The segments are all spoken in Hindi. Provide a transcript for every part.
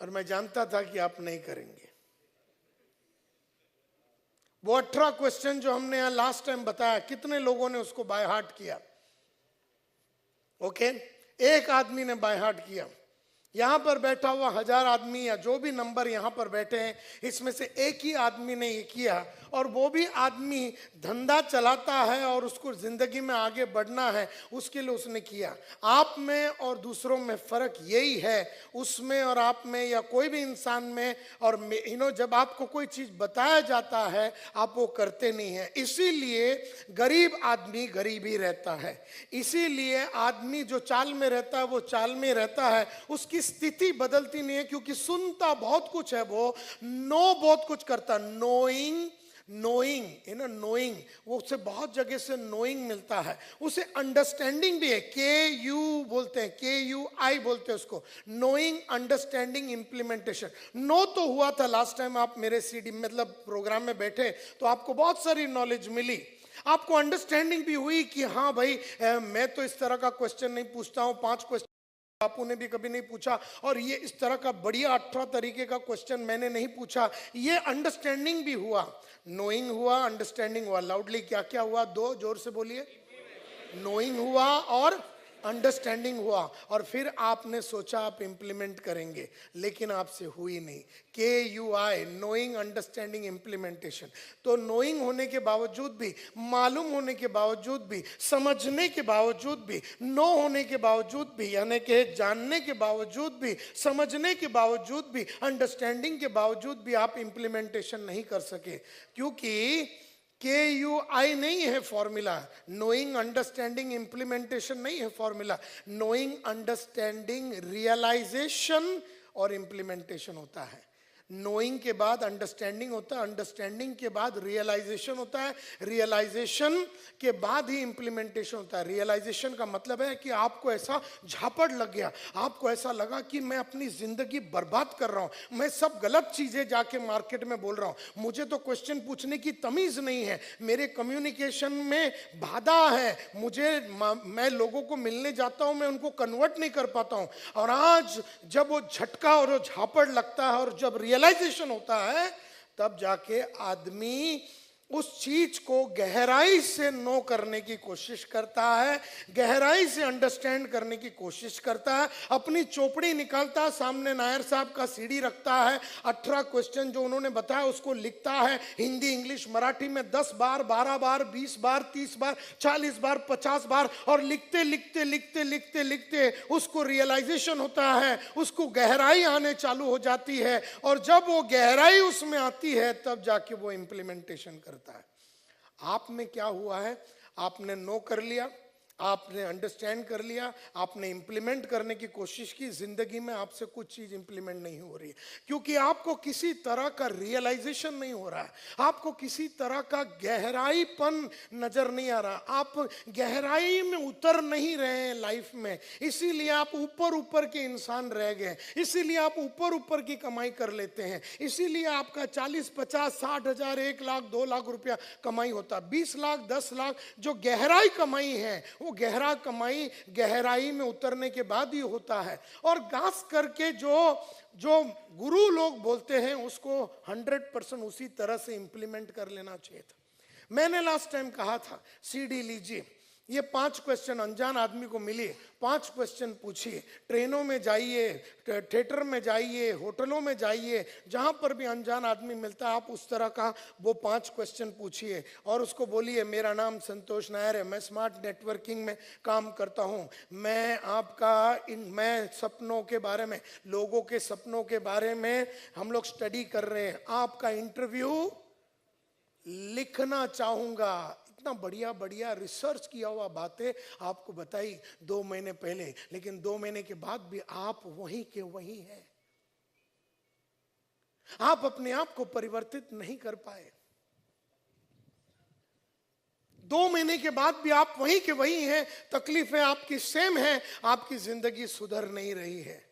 और मैं जानता था कि आप नहीं करेंगे। वो 18 क्वेश्चन जो हमने यहां लास्ट टाइम बताया, कितने लोगों ने उसको बाय हार्ट किया? ओके, एक आदमी ने बाय हार्ट किया। यहां पर बैठा हुआ 1000 आदमी या जो भी नंबर यहां पर बैठे हैं, इसमें से एक ही आदमी ने ये किया, और वो भी आदमी धंधा चलाता है और उसको जिंदगी में आगे बढ़ना है, उसके लिए उसने किया। आप में और दूसरों में फर्क यही है, उसमें और आप में या कोई भी इंसान में और जब आपको कोई चीज बताया जाता है आप वो करते नहीं है। इसीलिए गरीब आदमी गरीब ही रहता है, इसीलिए आदमी जो चाल में रहता है वो चाल में रहता है, उसकी स्थिति बदलती नहीं है, क्योंकि सुनता बहुत कुछ है, वो नो बहुत कुछ करता। नोइंग वो उसे बहुत जगह से नोइंग मिलता है, उसे अंडरस्टैंडिंग भी है। KU बोलते हैं, KUI बोलते हैं उसको, नोइंग, अंडरस्टैंडिंग, इंप्लीमेंटेशन। नो तो हुआ था लास्ट टाइम आप मेरे CD मतलब प्रोग्राम में बैठे तो आपको बहुत सारी नॉलेज मिली, आपको अंडरस्टैंडिंग भी हुई कि हाँ भाई मैं तो इस तरह का क्वेश्चन नहीं पूछता हूँ, 5 क्वेश्चन बापू ने भी कभी नहीं पूछा, और ये इस तरह का बढ़िया 18 तरीके का क्वेश्चन मैंने नहीं पूछा। ये अंडरस्टैंडिंग भी हुआ, नोइंग हुआ, अंडरस्टैंडिंग हुआ। लाउडली क्या क्या हुआ? 2 जोर से बोलिए। नोइंग हुआ और अंडरस्टैंडिंग हुआ, और फिर आपने सोचा आप इंप्लीमेंट करेंगे, लेकिन आपसे हुई नहीं। KUI, knowing, understanding, implementation. तो नोइंग होने के बावजूद भी, मालूम होने के बावजूद भी, समझने के बावजूद भी, नो होने के बावजूद भी, यानी कि जानने के बावजूद भी, समझने के बावजूद भी, अंडरस्टैंडिंग के बावजूद भी आप इंप्लीमेंटेशन नहीं कर सके, क्योंकि KUI नहीं है फॉर्मूला, नोइंग, अंडरस्टैंडिंग, इंप्लीमेंटेशन नहीं है फॉर्मूला। नोइंग, अंडरस्टैंडिंग, रियलाइजेशन और इंप्लीमेंटेशन होता है। नोइंग के बाद अंडरस्टैंडिंग होता है, अंडरस्टैंडिंग के बाद रियलाइजेशन होता है, रियलाइजेशन के बाद ही इंप्लीमेंटेशन होता है। रियलाइजेशन का मतलब है कि आपको ऐसा झापड़ लग गया, आपको ऐसा लगा कि मैं अपनी जिंदगी बर्बाद कर रहा हूं, मैं सब गलत चीजें जाके मार्केट में बोल रहा हूं, मुझे तो क्वेश्चन पूछने की तमीज नहीं है, मेरे कम्युनिकेशन में बाधा है, मैं लोगों को मिलने जाता हूं, मैं उनको कन्वर्ट नहीं कर पाता हूं। और आज जब वो झटका और वो झापड़ लगता है और जब रियलाइजेशन होता है, तब जाके आदमी उस चीज को गहराई से नो करने की कोशिश करता है, गहराई से अंडरस्टैंड करने की कोशिश करता है, अपनी चोपड़ी निकालता है, सामने नायर साहब का CD रखता है, 18 क्वेश्चन जो उन्होंने बताया उसको लिखता है, हिंदी, इंग्लिश, मराठी में 10 बार, 12 बार, 20 बार, 30 बार, 40 बार, 50 बार, और लिखते लिखते लिखते लिखते लिखते उसको रियलाइजेशन होता है, उसको गहराई आने चालू हो जाती है, और जब वो गहराई उसमें आती है तब जाके वो इंप्लीमेंटेशन करता है। आप में क्या हुआ है? आपने नो कर लिया, आपने अंडरस्टैंड कर लिया, आपने इंप्लीमेंट करने की कोशिश की, जिंदगी में आपसे कुछ चीज इंप्लीमेंट नहीं हो रही, क्योंकि आपको किसी तरह का रियलाइजेशन नहीं हो रहा है, आपको किसी तरह का गहराईपन नजर नहीं आ रहा, आप गहराई में उतर नहीं रहे हैं लाइफ में, इसीलिए आप ऊपर ऊपर के इंसान रह गए, इसीलिए आप ऊपर ऊपर की कमाई कर लेते हैं, इसीलिए आपका 40, 50, 60 हजार, 1 लाख, 2 लाख रुपया कमाई होता, 20 लाख, 10 लाख जो गहराई कमाई है, वो गहरा कमाई गहराई में उतरने के बाद ही होता है। और खास करके जो गुरु लोग बोलते हैं उसको 100% उसी तरह से इंप्लीमेंट कर लेना चाहिए था। मैंने लास्ट टाइम कहा था CD लीजिए, ये 5 क्वेश्चन अनजान आदमी को मिले, 5 क्वेश्चन पूछिए, ट्रेनों में जाइए, थिएटर में जाइए, होटलों में जाइए, जहां पर भी अनजान आदमी मिलता है आप उस तरह का वो 5 क्वेश्चन पूछिए और उसको बोलिए, मेरा नाम संतोष नायर है, मैं स्मार्ट नेटवर्किंग में काम करता हूं, मैं सपनों के बारे में, लोगों के सपनों के बारे में हम लोग स्टडी कर रहे हैं, आपका इंटरव्यू लिखना चाहूंगा। इतना बढ़िया बढ़िया रिसर्च किया हुआ बातें आपको बताई 2 महीने पहले, लेकिन 2 महीने के बाद भी आप वहीं के वहीं हैं, आप अपने आप को परिवर्तित नहीं कर पाए। 2 महीने के बाद भी आप वहीं के वहीं हैं, तकलीफें आपकी सेम है, आपकी जिंदगी सुधर नहीं रही है।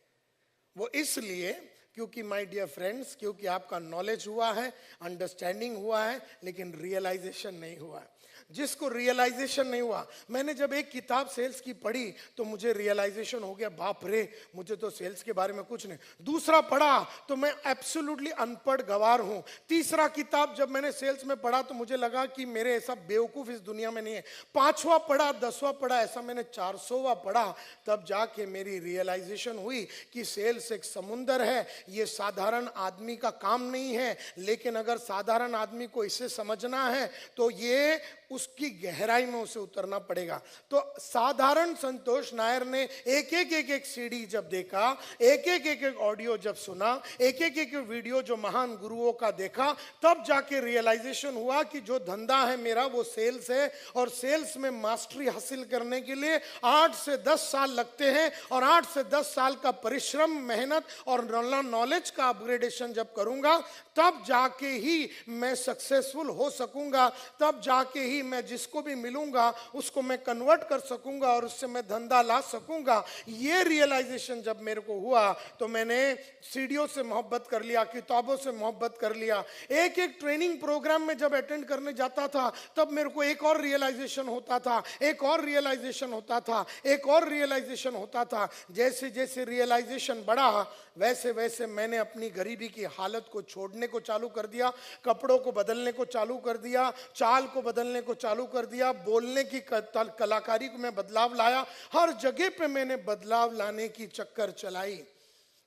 वो इसलिए क्योंकि माय डियर फ्रेंड्स, क्योंकि आपका नॉलेज हुआ है, अंडरस्टैंडिंग हुआ है, लेकिन रियलाइजेशन नहीं हुआ है। जिसको रियलाइजेशन नहीं हुआ। मैंने जब एक किताब सेल्स की पढ़ी तो मुझे रियलाइजेशन हो गया, बाप रे मुझे तो सेल्स के बारे में कुछ नहीं। दूसरा पढ़ा तो मैं एब्सोल्युटली अनपढ़ गवार हूं। तीसरा किताब जब मैंने सेल्स में पढ़ा तो मुझे लगा कि मेरे ऐसा बेवकूफ इस दुनिया में नहीं है। पांचवा पढ़ा, 10वां पढ़ा, ऐसा मैंने 400वां पढ़ा, तब जाके मेरी रियलाइजेशन हुई कि सेल्स एक समुंदर है। ये साधारण आदमी का काम नहीं है, लेकिन अगर साधारण आदमी को इसे समझना है तो ये उसकी गहराई में उसे उतरना पड़ेगा। तो साधारण संतोष नायर ने एक सीडी जब देखा, एक ऑडियो जब सुना, एक वीडियो जो महान गुरुओं का देखा, तब जाके रियलाइजेशन हुआ कि जो धंधा है मेरा वो सेल्स है, और सेल्स में मास्टरी हासिल करने के लिए 8 से 10 साल लगते हैं, और 8 से 10 साल का परिश्रम, मेहनत और नॉलेज का अपग्रेडेशन जब करूंगा तब जाके ही मैं सक्सेसफुल हो सकूंगा, तब जाके ही मैं जिसको भी मिलूंगा उसको मैं कन्वर्ट कर सकूंगा और उससे मैं धंधा ला सकूंगा। ये रियलाइजेशन जब मेरे को हुआ तो मैंने सीडीओ से मोहब्बत कर लिया, किताबों से मोहब्बत कर लिया। एक ट्रेनिंग प्रोग्राम में जब अटेंड करने जाता था तब मेरे को एक और रियलाइजेशन होता था, एक और रियलाइजेशन होता था, एक और रियलाइजेशन होता था। जैसे जैसे रियलाइजेशन बढ़ा वैसे वैसे मैंने अपनी गरीबी की हालत को छोड़ने को चालू कर दिया, कपड़ों को बदलने को चालू कर दिया, चाल को बदलने को चालू कर दिया, बोलने की कलाकारी को मैं बदलाव लाया। हर जगह पे मैंने बदलाव लाने की चक्कर चलाई।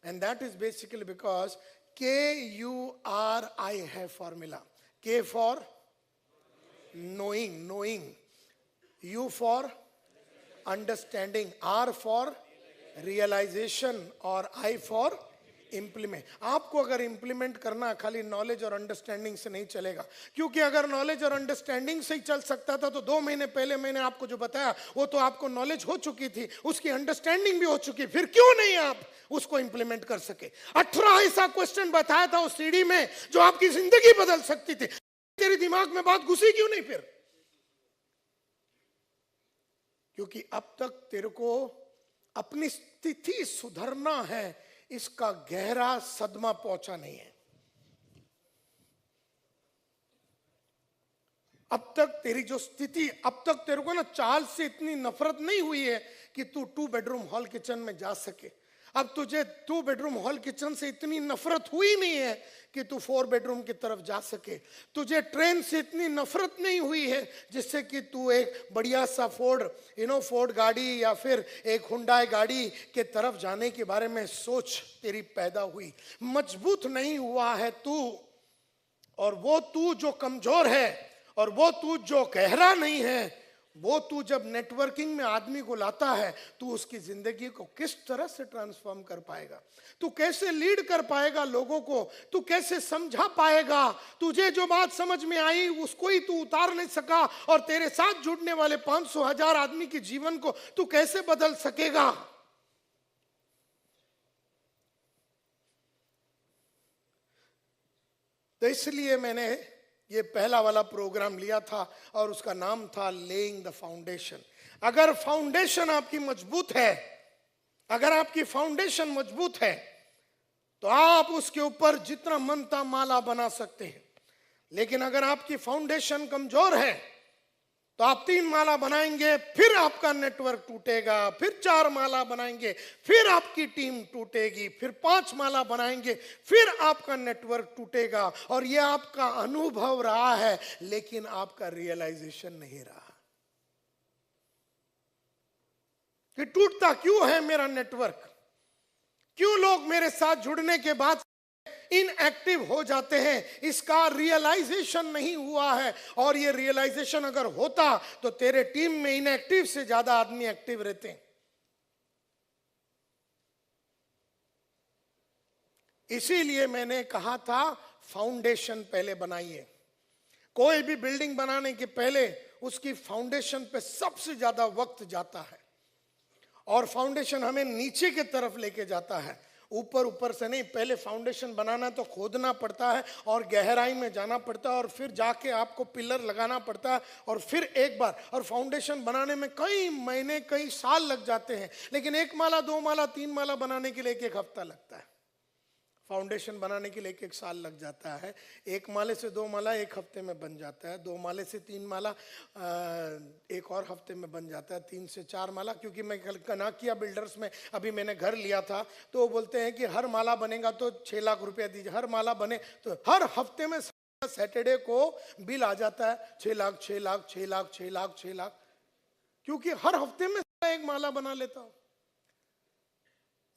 And that is basically because KURI है formula. K for knowing, U for understanding, R for realization और I फॉर इंप्लीमेंट। आपको अगर इंप्लीमेंट करना खाली नॉलेज और अंडरस्टैंडिंग से नहीं चलेगा, क्योंकि अगर नॉलेज और अंडरस्टैंडिंग से ही चल सकता था तो 2 महीने पहले मैंने आपको जो बताया वो तो आपको नॉलेज हो चुकी थी, उसकी अंडरस्टैंडिंग भी हो चुकी, फिर क्यों नहीं आप उसको इंप्लीमेंट कर सके। 18 ऐसा क्वेश्चन बताया था उस सीडी में जो आपकी जिंदगी बदल सकती थी। तेरे दिमाग में बात घुसी क्यों नहीं फिर? क्योंकि अब तक तेरे को अपनी स्थिति सुधरना है, इसका गहरा सदमा पहुंचा नहीं है। अब तक तेरी जो स्थिति, अब तक तेरे को ना चाल से इतनी नफरत नहीं हुई है कि तू 2 बेडरूम हॉल किचन में जा सके। अब तुझे 2 बेडरूम हॉल किचन से इतनी नफरत हुई नहीं है कि तू 4 बेडरूम की तरफ जा सके। तुझे ट्रेन से इतनी नफरत नहीं हुई है जिससे कि तू एक बढ़िया सा फोर्ड गाड़ी या फिर एक हुंडई गाड़ी के तरफ जाने के बारे में सोच तेरी पैदा हुई। मजबूत नहीं हुआ है तू, और वो तू जो कमजोर है और वो तू जो गहरा नहीं है, वो तू जब नेटवर्किंग में आदमी को लाता है तू उसकी जिंदगी को किस तरह से ट्रांसफॉर्म कर पाएगा, तू कैसे लीड कर पाएगा लोगों को, तू कैसे समझा पाएगा। तुझे जो बात समझ में आई उसको ही तू उतार नहीं सका, और तेरे साथ जुड़ने वाले 500,000 आदमी के जीवन को तू कैसे बदल सकेगा। तो इसलिए मैंने ये पहला वाला प्रोग्राम लिया था और उसका नाम था लेइंग द फाउंडेशन। अगर फाउंडेशन आपकी मजबूत है, अगर आपकी फाउंडेशन मजबूत है तो आप उसके ऊपर जितना मनता माला बना सकते हैं। लेकिन अगर आपकी फाउंडेशन कमजोर है तो आप 3 माला बनाएंगे, फिर आपका नेटवर्क टूटेगा, फिर 4 माला बनाएंगे, फिर आपकी टीम टूटेगी, फिर 5 माला बनाएंगे, फिर आपका नेटवर्क टूटेगा। और यह आपका अनुभव रहा है, लेकिन आपका रियलाइजेशन नहीं रहा कि टूटता क्यों है मेरा नेटवर्क, क्यों लोग मेरे साथ जुड़ने के बाद इनएक्टिव हो जाते हैं। इसका रियलाइजेशन नहीं हुआ है, और ये रियलाइजेशन अगर होता तो तेरे टीम में इनएक्टिव से ज्यादा आदमी एक्टिव रहते हैं। इसीलिए मैंने कहा था फाउंडेशन पहले बनाइए। कोई भी बिल्डिंग बनाने के पहले उसकी फाउंडेशन पे सबसे ज्यादा वक्त जाता है, और फाउंडेशन हमें नीचे की तरफ लेके जाता है, ऊपर से नहीं। पहले फाउंडेशन बनाना तो खोदना पड़ता है और गहराई में जाना पड़ता है, और फिर जाके आपको पिलर लगाना पड़ता है, और फिर एक बार। और फाउंडेशन बनाने में कई महीने कई साल लग जाते हैं, लेकिन 1 माला 2 माला 3 माला बनाने के लिए 1 हफ्ता लगता है। फाउंडेशन बनाने के लिए 1-1 साल लग जाता है। 1 माले से 2 माला 1 हफ्ते में बन जाता है, 2 माले से 3 माला 1 और हफ्ते में बन जाता है, 3 से 4 माला। क्योंकि मैं कल कनाकिया बिल्डर्स में अभी मैंने घर लिया था, तो वो बोलते हैं कि हर माला बनेगा तो 6 लाख रुपया दीजिए, हर माला बने तो हर हफ्ते में सैटरडे को बिल आ जाता है 6 लाख 6 लाख 6 लाख 6 लाख 6 लाख, क्योंकि हर हफ्ते में 1 माला बना लेता हूं।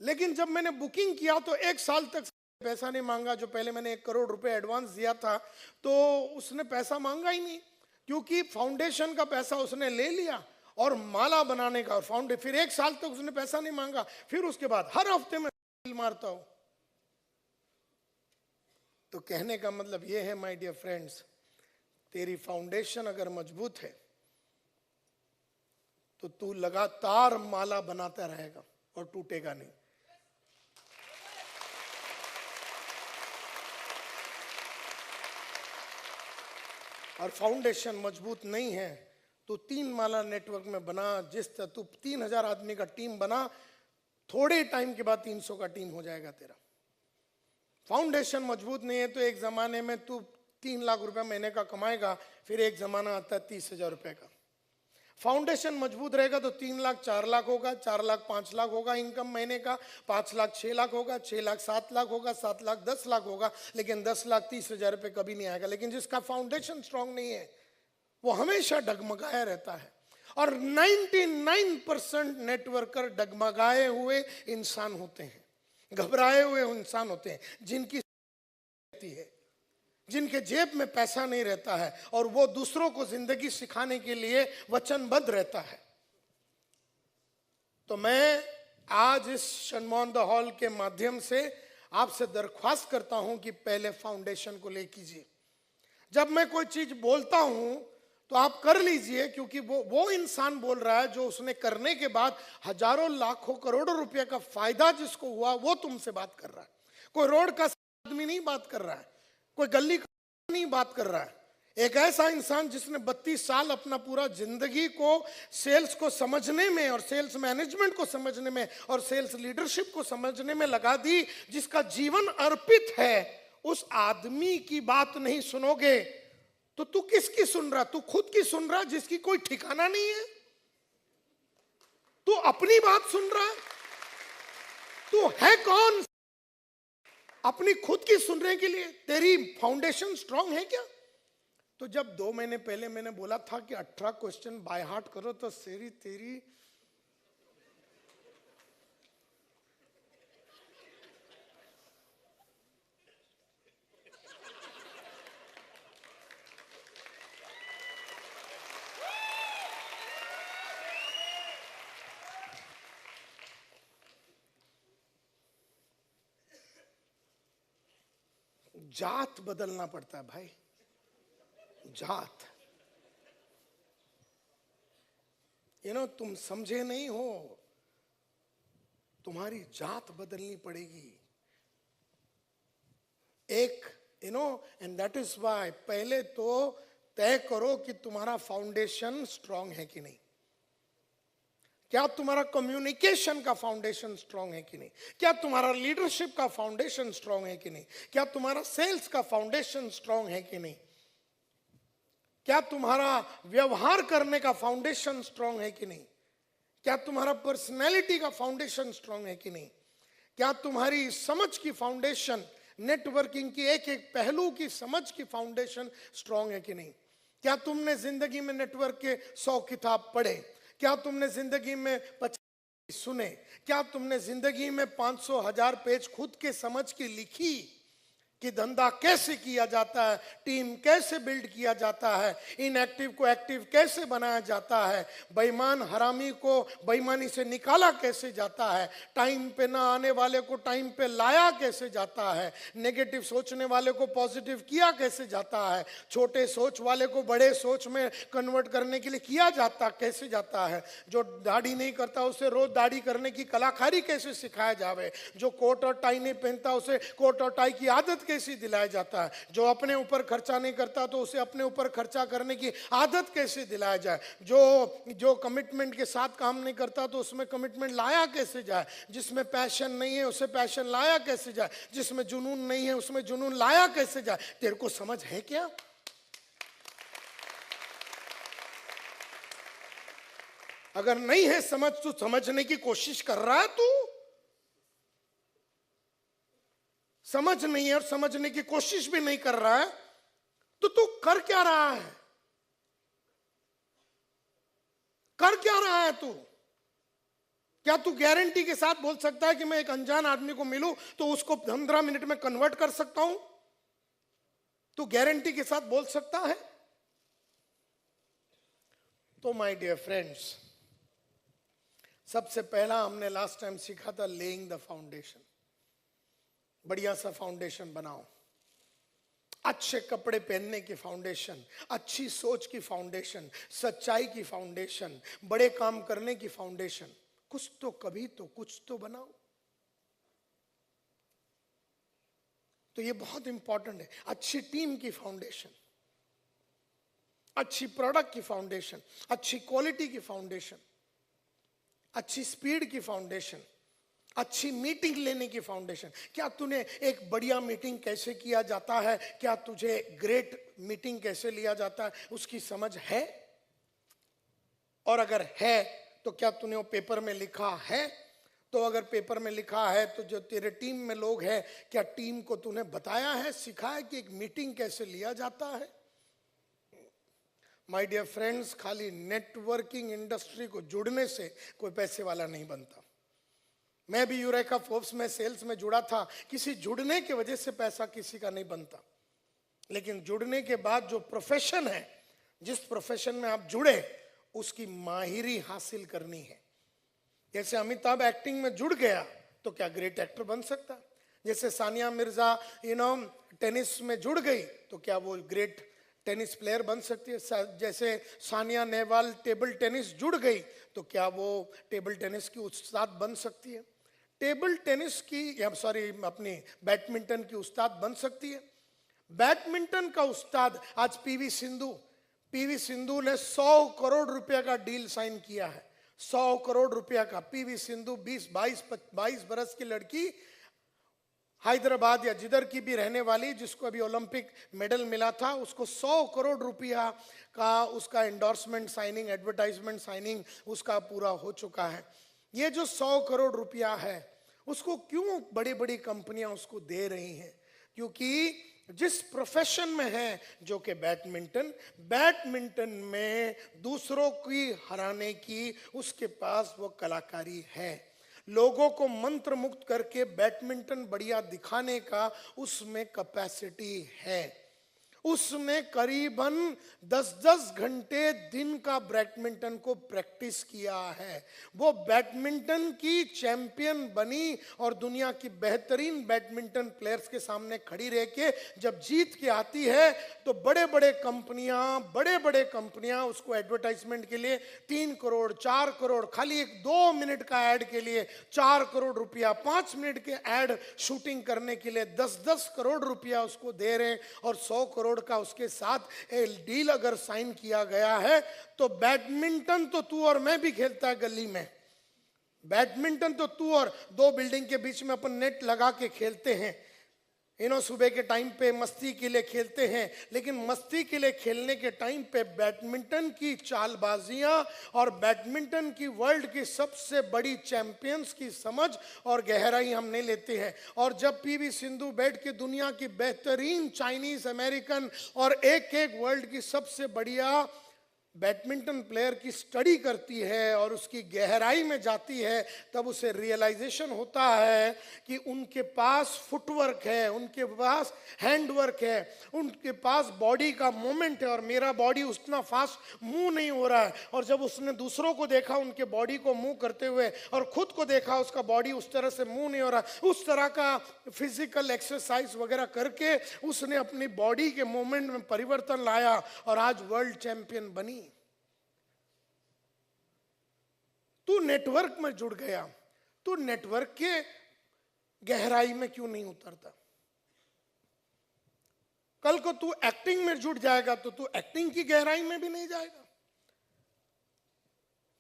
लेकिन जब मैंने बुकिंग किया तो 1 साल तक पैसा नहीं मांगा। जो पहले मैंने 1 करोड़ रुपए एडवांस दिया था तो उसने पैसा मांगा ही नहीं, क्योंकि फाउंडेशन का पैसा उसने ले लिया और माला बनाने का फिर 1 साल तक उसने पैसा नहीं मांगा। फिर उसके बाद हर हफ्ते में बिल मारता हूं। तो कहने का मतलब यह है माय डियर फ्रेंड्स, तेरी फाउंडेशन अगर मजबूत है तो तू लगातार माला बनाता रहेगा और टूटेगा नहीं। और फाउंडेशन मजबूत नहीं है तो 3 माला नेटवर्क में बना, जिस तरह तू 3000 आदमी का टीम बना, थोड़े टाइम के बाद 300 का टीम हो जाएगा तेरा। फाउंडेशन मजबूत नहीं है तो एक जमाने में तू 3 लाख रुपए महीने का कमाएगा, फिर एक जमाना आता है 30,000 रुपए का। फाउंडेशन मजबूत रहेगा तो 3 लाख 4 लाख होगा, 4 लाख 5 लाख होगा इनकम महीने का, 5 लाख 6 लाख होगा, 6 लाख 7 लाख होगा, 7 लाख 10 लाख होगा। लेकिन 10 लाख 30,000 रुपए कभी नहीं आएगा। लेकिन जिसका फाउंडेशन स्ट्रांग नहीं है वो हमेशा डगमगाया रहता है। और 99% नेटवर्कर डगमगाए हुए इंसान होते हैं, घबराए हुए इंसान होते हैं, जिनकी रहती है, जिनके जेब में पैसा नहीं रहता है और वो दूसरों को जिंदगी सिखाने के लिए वचनबद्ध रहता है। तो मैं आज इस शनमोहन द हॉल के माध्यम से आपसे दरख्वास्त करता हूं कि पहले फाउंडेशन को ले कीजिए। जब मैं कोई चीज बोलता हूं तो आप कर लीजिए, क्योंकि वो इंसान बोल रहा है जो उसने करने के बाद हजारों लाखों करोड़ों रुपए का फायदा जिसको हुआ, वो तुमसे बात कर रहा है। कोई रोड का आदमी नहीं बात कर रहा है, कोई गली का नहीं बात कर रहा है। एक ऐसा इंसान जिसने 32 साल अपना पूरा जिंदगी को सेल्स को समझने में और सेल्स मैनेजमेंट को समझने में और सेल्स लीडरशिप को समझने में लगा दी, जिसका जीवन अर्पित है, उस आदमी की बात नहीं सुनोगे तो तू किसकी सुन रहा? तू खुद की सुन रहा जिसकी कोई ठिकाना नहीं है? तू अपनी बात सुन रहा है? तू है कौन अपनी खुद की सुनने के लिए? तेरी फाउंडेशन स्ट्रांग है क्या? तो जब 2 महीने पहले मैंने बोला था कि 18 क्वेश्चन बाय हार्ट करो, तो तेरी जात बदलना पड़ता है भाई, जात। तुम समझे नहीं हो, तुम्हारी जात बदलनी पड़ेगी। एंड दैट इज वाई पहले तो तय करो कि तुम्हारा फाउंडेशन स्ट्रांग है कि नहीं। क्या तुम्हारा कम्युनिकेशन का फाउंडेशन स्ट्रांग है कि नहीं? क्या तुम्हारा लीडरशिप का फाउंडेशन स्ट्रांग है कि नहीं? क्या तुम्हारा सेल्स का फाउंडेशन स्ट्रांग है कि नहीं? क्या तुम्हारा व्यवहार करने का फाउंडेशन स्ट्रांग है कि नहीं? क्या तुम्हारा पर्सनैलिटी का फाउंडेशन स्ट्रांग है कि नहीं? क्या तुम्हारी समझ की फाउंडेशन, नेटवर्किंग की एक एक पहलू की समझ की फाउंडेशन स्ट्रांग है कि नहीं? क्या तुमने जिंदगी में नेटवर्क के 100 किताब पढ़े? क्या तुमने जिंदगी में 50 सुने? क्या तुमने जिंदगी में 500 1000 पेज खुद के समझ की लिखी कि धंधा कैसे किया जाता है, टीम कैसे बिल्ड किया जाता है, इनएक्टिव को एक्टिव कैसे बनाया जाता है, बेईमान हरामी को बेईमानी से निकाला कैसे जाता है, टाइम पे ना आने वाले को टाइम पे लाया कैसे जाता है, नेगेटिव सोचने वाले को पॉजिटिव किया कैसे जाता है, छोटे सोच वाले को बड़े सोच में कन्वर्ट करने के लिए किया जाता कैसे जाता है, जो दाढ़ी नहीं करता उसे रोज दाढ़ी करने की कलाकारी कैसे सिखाया जावे, जो कोट और टाई नहीं पहनता उसे कोट और टाई की आदत कैसी दिलाया जाता है। जो अपने ऊपर खर्चा नहीं करता तो उसे अपने ऊपर खर्चा करने की आदत कैसे दिलाया जाए। जो कमिटमेंट के साथ काम नहीं करता तो उसमें कमिटमेंट लाया कैसे जाए। जिसमें पैशन नहीं है उसे पैशन लाया कैसे जाए। जिसमें जुनून नहीं है उसमें जुनून लाया कैसे जाए। तेरे को समझ है क्या? अगर नहीं है समझ तो समझने की कोशिश कर रहा है तू। समझ नहीं है और समझने की कोशिश भी नहीं कर रहा है तो तू कर क्या रहा है? कर क्या रहा है तू? क्या तू गारंटी के साथ बोल सकता है कि मैं एक अनजान आदमी को मिलूं तो उसको 15 मिनट में कन्वर्ट कर सकता हूं? तू गारंटी के साथ बोल सकता है? तो माय डियर फ्रेंड्स, सबसे पहला हमने लास्ट टाइम सीखा था लेइंग द फाउंडेशन। बढ़िया सा फाउंडेशन बनाओ। अच्छे कपड़े पहनने की फाउंडेशन, अच्छी सोच की फाउंडेशन, सच्चाई की फाउंडेशन, बड़े काम करने की फाउंडेशन। कुछ तो कभी तो कुछ तो बनाओ। तो ये बहुत इंपॉर्टेंट है। अच्छी टीम की फाउंडेशन, अच्छी प्रोडक्ट की फाउंडेशन, अच्छी क्वालिटी की फाउंडेशन, अच्छी स्पीड की फाउंडेशन, अच्छी मीटिंग लेने की फाउंडेशन। क्या तूने एक बढ़िया मीटिंग कैसे किया जाता है, क्या तुझे ग्रेट मीटिंग कैसे लिया जाता है उसकी समझ है? और अगर है तो क्या तूने वो पेपर में लिखा है? तो अगर पेपर में लिखा है तो जो तेरे टीम में लोग हैं, क्या टीम को तूने बताया है, सिखाया कि एक मीटिंग कैसे लिया जाता है? माय डियर फ्रेंड्स, खाली नेटवर्किंग इंडस्ट्री को जुड़ने से कोई पैसे वाला नहीं बनता। मैं भी यूरेका फोर्ब्स में सेल्स में जुड़ा था। किसी जुड़ने की वजह से पैसा किसी का नहीं बनता, लेकिन जुड़ने के बाद जो प्रोफेशन है, जिस प्रोफेशन में आप जुड़े उसकी माहिरी हासिल करनी है। जैसे अमिताभ एक्टिंग में जुड़ गया तो क्या ग्रेट एक्टर बन सकता? जैसे सानिया मिर्जा टेनिस में जुड़ गई तो क्या वो ग्रेट टेनिस प्लेयर बन सकती है? जैसे सानिया नेहवाल टेबल टेनिस जुड़ गई तो क्या वो टेबल टेनिस की उस्ताद बन सकती है? टेबल टेनिस की अपनी बैडमिंटन की उस्ताद बन सकती है। बैडमिंटन का उस्ताद आज पीवी सिंधु ने 100 करोड़ रुपया का डील साइन किया है। 100 करोड़ रुपया का। पीवी सिंधु 22 बरस की लड़की, हैदराबाद या जिधर की भी रहने वाली, जिसको अभी ओलंपिक मेडल मिला था, उसको 100 करोड़ रुपया का उसका एंडोर्समेंट साइनिंग, एडवर्टाइजमेंट साइनिंग उसका पूरा हो चुका है। ये जो 100 करोड़ रुपया है उसको क्यों बड़ी बड़ी कंपनियां उसको दे रही हैं? क्योंकि जिस प्रोफेशन में है, जो कि बैडमिंटन में दूसरों की हराने की उसके पास वो कलाकारी है। लोगों को मंत्र मुक्त करके बैडमिंटन बढ़िया दिखाने का उसमें कैपेसिटी है। उसने करीबन 10-10 घंटे दिन का बैडमिंटन को प्रैक्टिस किया है। वो बैडमिंटन की चैंपियन बनी और दुनिया की बेहतरीन बैडमिंटन प्लेयर्स के सामने खड़ी रह के जब जीत के आती है तो बड़े बड़े कंपनियां उसको एडवर्टाइजमेंट के लिए 3 करोड़ 4 करोड़, खाली एक 2 मिनट का ऐड के लिए 4 करोड़ रुपया, 5 मिनट के ऐड शूटिंग करने के लिए 10-10 करोड़ रुपया उसको दे रहे हैं। और 100 करोड़ का उसके साथ एक डील अगर साइन किया गया है तो बैडमिंटन तो तू और मैं भी खेलता है गली में। बैडमिंटन तो तू और 2 बिल्डिंग के बीच में अपन नेट लगा के खेलते हैं। सुबह के टाइम पे मस्ती के लिए खेलते हैं, लेकिन मस्ती के लिए खेलने के टाइम पे बैडमिंटन की चालबाजियां और बैडमिंटन की वर्ल्ड की सबसे बड़ी चैंपियंस की समझ और गहराई हम नहीं लेते हैं। और जब पीवी सिंधु बैठ के दुनिया की बेहतरीन चाइनीज, अमेरिकन और एक वर्ल्ड की सबसे बढ़िया बैडमिंटन प्लेयर की स्टडी करती है और उसकी गहराई में जाती है, तब उसे रियलाइजेशन होता है कि उनके पास फुटवर्क है, उनके पास हैंडवर्क है, उनके पास बॉडी का मूवमेंट है और मेरा बॉडी उतना फास्ट मूव नहीं हो रहा है। और जब उसने दूसरों को देखा उनके बॉडी को मूव करते हुए और खुद को देखा उसका बॉडी उस तरह से मूव नहीं हो रहा, उस तरह का फिजिकल एक्सरसाइज वगैरह करके उसने अपनी बॉडी के मूवमेंट में परिवर्तन लाया और आज वर्ल्ड चैंपियन बनी। तू नेटवर्क में जुड़ गया, तू नेटवर्क के गहराई में क्यों नहीं उतरता? कल को तू एक्टिंग में जुट जाएगा तो तू एक्टिंग की गहराई में भी नहीं जाएगा।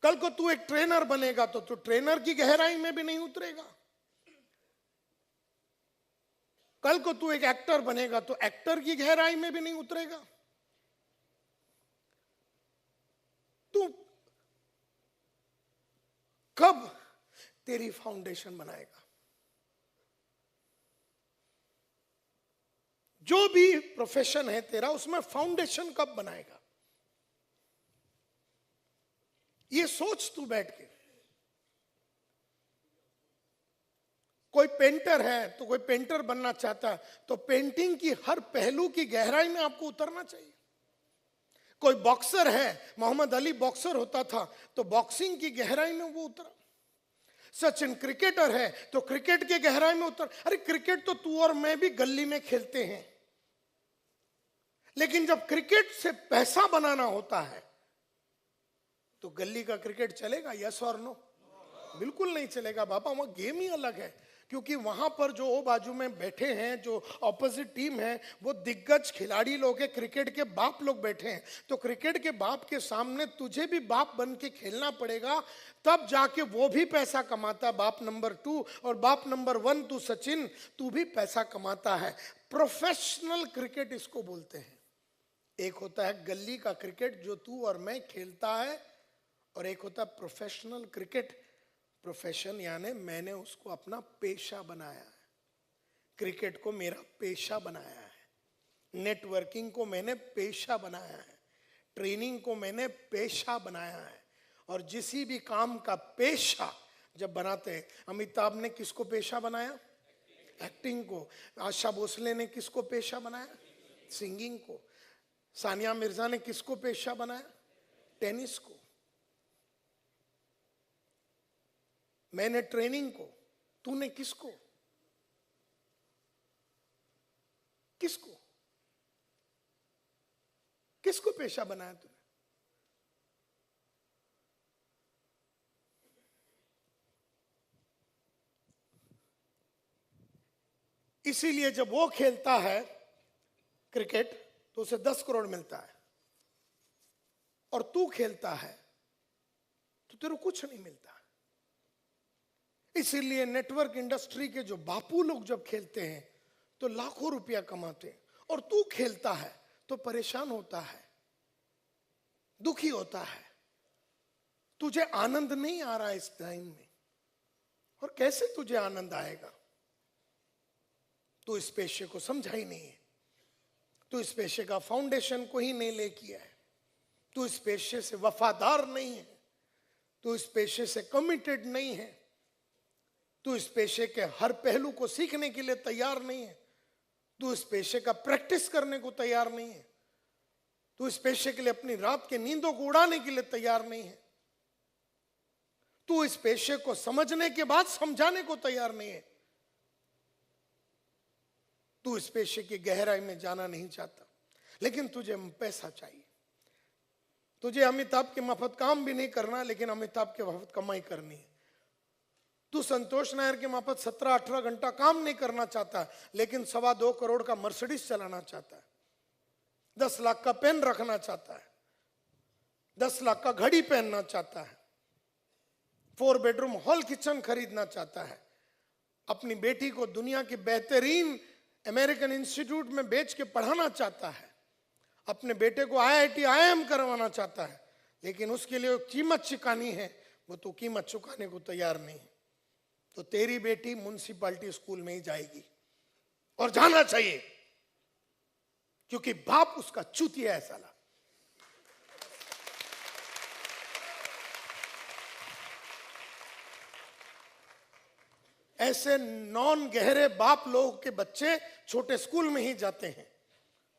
कल को तू एक ट्रेनर बनेगा तो तू ट्रेनर की गहराई में भी नहीं उतरेगा। कल को तू एक एक्टर बनेगा तो एक्टर की गहराई में भी नहीं उतरेगा। तू कब तेरी फाउंडेशन बनाएगा? जो भी प्रोफेशन है तेरा, उसमें फाउंडेशन कब बनाएगा? ये सोच तू बैठ के। कोई पेंटर है तो कोई पेंटर बनना चाहता है तो पेंटिंग की हर पहलू की गहराई में आपको उतरना चाहिए। कोई बॉक्सर है, मोहम्मद अली बॉक्सर होता था तो बॉक्सिंग की गहराई में वो उतरा। सचिन क्रिकेटर है तो क्रिकेट की गहराई में उतर। अरे क्रिकेट तो तू और मैं भी गली में खेलते हैं, लेकिन जब क्रिकेट से पैसा बनाना होता है तो गली का क्रिकेट चलेगा? यस और नो? बिल्कुल नहीं चलेगा बाबा। वहां गेम ही अलग है, क्योंकि वहां पर जो ओ बाजू में बैठे हैं, जो ऑपोजिट टीम है, वो दिग्गज खिलाड़ी लोग हैं, क्रिकेट के बाप लोग बैठे हैं। तो क्रिकेट के बाप के सामने तुझे भी बाप बन के खेलना पड़ेगा, तब जाके वो भी पैसा कमाता है, बाप नंबर 2। और बाप नंबर 1 तू सचिन, तू भी पैसा कमाता है। प्रोफेशनल क्रिकेट इसको बोलते हैं। एक होता है गली का क्रिकेट जो तू और मैं खेलता है, और एक होता है प्रोफेशनल क्रिकेट। प्रोफेशन यानी मैंने उसको अपना पेशा बनाया है। क्रिकेट को मेरा पेशा बनाया है, नेटवर्किंग को मैंने पेशा बनाया है, ट्रेनिंग को मैंने पेशा बनाया है। और जिसी भी काम का पेशा जब बनाते हैं, अमिताभ ने किसको पेशा बनाया? एक्टिंग को। आशा भोसले ने किसको पेशा बनाया? सिंगिंग को। सानिया मिर्जा ने किसको पेशा बनाया? टेनिस को। मैंने ट्रेनिंग को, तूने किसको? किसको किसको पेशा बनाया तूने? इसीलिए जब वो खेलता है क्रिकेट तो उसे 10 करोड़ मिलता है, और तू खेलता है तो तेरे को कुछ नहीं मिलता। इसीलिए नेटवर्क इंडस्ट्री के जो बापू लोग जब खेलते हैं तो लाखों रुपया कमाते हैं, और तू खेलता है तो परेशान होता है, दुखी होता है, तुझे आनंद नहीं आ रहा इस टाइम में। और कैसे तुझे आनंद आएगा? तू इस पेशे को समझा ही नहीं है, तू इस पेशे का फाउंडेशन को ही नहीं ले किया है, तू इस पेशे से वफादार नहीं है, तू इस पेशे से कमिटेड नहीं है, तू इस पेशे के हर पहलू को सीखने के लिए तैयार नहीं है, तू इस पेशे का प्रैक्टिस करने को तैयार नहीं है, तू इस पेशे के लिए अपनी रात के नींदों को उड़ाने के लिए तैयार नहीं है, तू इस पेशे को समझने के बाद समझाने को तैयार नहीं है, तू इस पेशे की गहराई में जाना नहीं चाहता, लेकिन तुझे पैसा चाहिए। तुझे अमिताभ के माफत काम भी नहीं करना, लेकिन अमिताभ के माफत कमाई करनी है। तू संतोष नायर के माफत 17-18 घंटा काम नहीं करना चाहता, लेकिन 2.25 करोड़ का मर्सिडीज चलाना चाहता है, 10 लाख का पेन रखना चाहता है, 10 लाख का घड़ी पहनना चाहता है, 4 बेडरूम हॉल किचन खरीदना चाहता है, अपनी बेटी को दुनिया की बेहतरीन अमेरिकन इंस्टीट्यूट में बेच के पढ़ाना चाहता है, अपने बेटे को IIT IIM करवाना चाहता है, लेकिन उसके लिए कीमत चुकानी है, वो तो कीमत चुकाने को तैयार नहीं है। तो तेरी बेटी म्युनिसिपैलिटी स्कूल में ही जाएगी, और जाना चाहिए, क्योंकि बाप उसका चूतिया है साला। ऐसे नॉन गहरे बाप लोगों के बच्चे छोटे स्कूल में ही जाते हैं,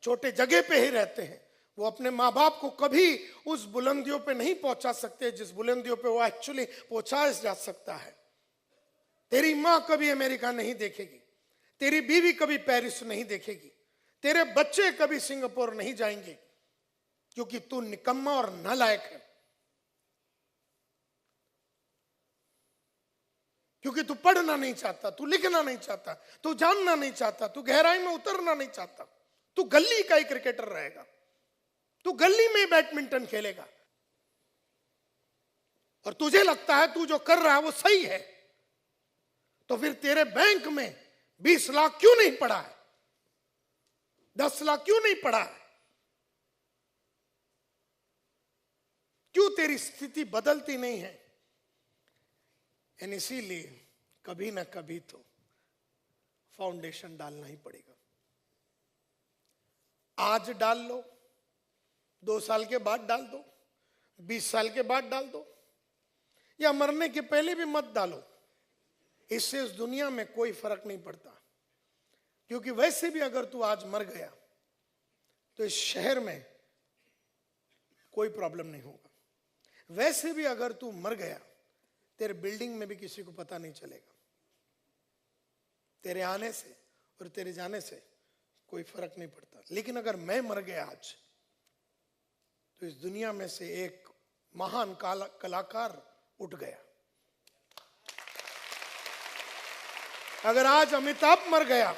छोटे जगह पे ही रहते हैं। वो अपने माँ बाप को कभी उस बुलंदियों पे नहीं पहुंचा सकते जिस बुलंदियों पे वो एक्चुअली पहुंचाया जा सकता है। तेरी माँ कभी अमेरिका नहीं देखेगी, तेरी बीवी कभी पेरिस नहीं देखेगी, तेरे बच्चे कभी सिंगापुर नहीं जाएंगे, क्योंकि तू निकम्मा और नालायक है, क्योंकि तू पढ़ना नहीं चाहता, तू लिखना नहीं चाहता, तू जानना नहीं चाहता, तू गहराई में उतरना नहीं चाहता। तू गली का ही क्रिकेटर रहेगा, तू गली में बैडमिंटन खेलेगा, और तुझे लगता है तू जो कर रहा है वो सही है, तो फिर तेरे बैंक में 20 लाख क्यों नहीं पड़ा है, 10 लाख क्यों नहीं पड़ा है? क्यों तेरी स्थिति बदलती नहीं है? इसीलिए कभी ना कभी तो फाउंडेशन डालना ही पड़ेगा। आज डाल लो, 2 साल के बाद डाल दो, 20 साल के बाद डाल दो, या मरने के पहले भी मत डालो, इससे इस दुनिया में कोई फर्क नहीं पड़ता। क्योंकि वैसे भी अगर तू आज मर गया तो इस शहर में कोई प्रॉब्लम नहीं होगा। वैसे भी अगर तू मर गया, तेरे बिल्डिंग में भी किसी को पता नहीं चलेगा। तेरे आने से और तेरे जाने से कोई फर्क नहीं पड़ता। लेकिन अगर मैं मर गया आज, तो इस दुनिया में से एक महान कलाकार उठ गया। अगर आज अमिताभ मर गया,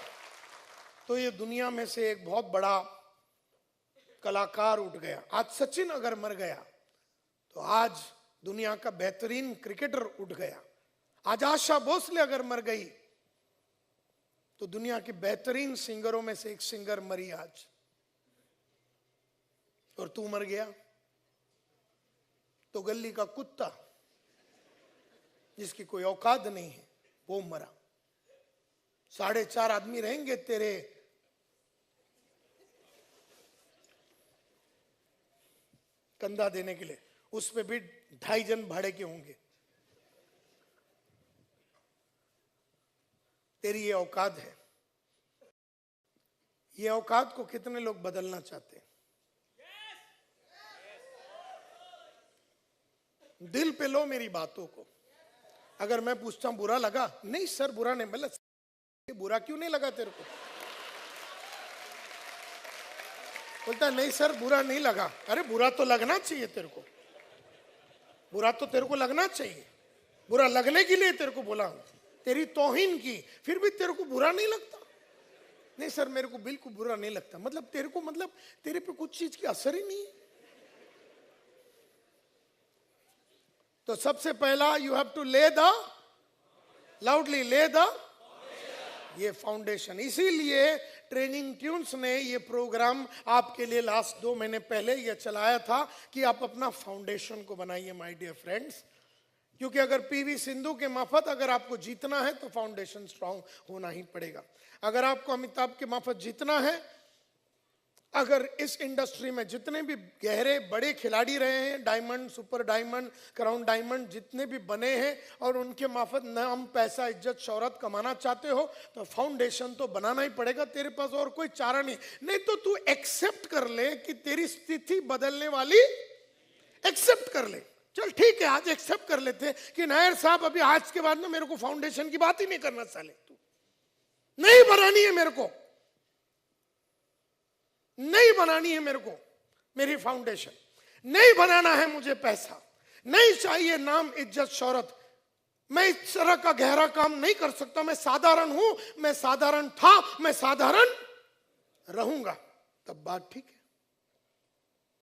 तो ये दुनिया में से एक बहुत बड़ा कलाकार उठ गया। आज सचिन अगर मर गया, तो आज दुनिया का बेहतरीन क्रिकेटर उठ गया। आज आशा भोसले अगर मर गई, तो दुनिया के बेहतरीन सिंगरों में से एक सिंगर मरी आज। और तू मर गया तो गली का कुत्ता जिसकी कोई औकात नहीं है, वो मरा। 4.5 आदमी रहेंगे तेरे कंधा देने के लिए, उसमें भी 2.5 जन भाड़े के होंगे। तेरी ये औकात है। ये औकात को कितने लोग बदलना चाहते हैं? दिल पे लो मेरी बातों को। अगर मैं पूछता हूं बुरा लगा? नहीं सर बुरा नहीं, मतलब बुरा क्यों नहीं लगा तेरे को? बोलता नहीं सर बुरा नहीं लगा। अरे बुरा तो लगना चाहिए तेरे को, बुरा तो तेरे को लगना चाहिए। बुरा लगने के लिए तेरे को बोला, तेरी तौहीन की, फिर भी तेरे को बुरा नहीं लगता? नहीं सर मेरे को बिल्कुल बुरा नहीं लगता। मतलब तेरे को, मतलब तेरे पे कुछ चीज की असर ही नहीं है। तो सबसे पहला यू हैव टू ले द, लाउडली ले द, ये फाउंडेशन। इसीलिए ट्रेनिंग ट्यून्स ने ये प्रोग्राम आपके लिए लास्ट 2 महीने पहले ये चलाया था कि आप अपना फाउंडेशन को बनाइए माय डियर फ्रेंड्स। क्योंकि अगर पीवी सिंधु के मार्फत अगर आपको जीतना है तो फाउंडेशन स्ट्रांग होना ही पड़ेगा। अगर आपको अमिताभ के मार्फत जीतना है, अगर इस इंडस्ट्री में जितने भी गहरे बड़े खिलाड़ी रहे हैं, diamond, super diamond, crown diamond जितने भी बने हैं, और उनके मार्फत नाम, पैसा, इज्जत, शौहरत कमाना चाहते हो, तो फाउंडेशन तो बनाना ही पड़ेगा। तेरे पास और कोई चारा नहीं। नहीं तो तू एक्सेप्ट कर ले कि तेरी स्थिति बदलने वाली, एक्सेप्ट कर ले। चल ठीक है, आज एक्सेप्ट कर लेते हैं कि नायर साहब अभी आज के बाद में मेरे को फाउंडेशन की बात ही नहीं करना, साले तू नहीं बनानी है मेरे को, नहीं बनानी है मेरे को मेरी फाउंडेशन, नहीं बनाना है मुझे पैसा, नहीं चाहिए नाम, इज्जत, शौहरत। मैं इस तरह का गहरा काम नहीं कर सकता। मैं साधारण हूं, मैं साधारण था, मैं साधारण रहूंगा। तब बात ठीक है।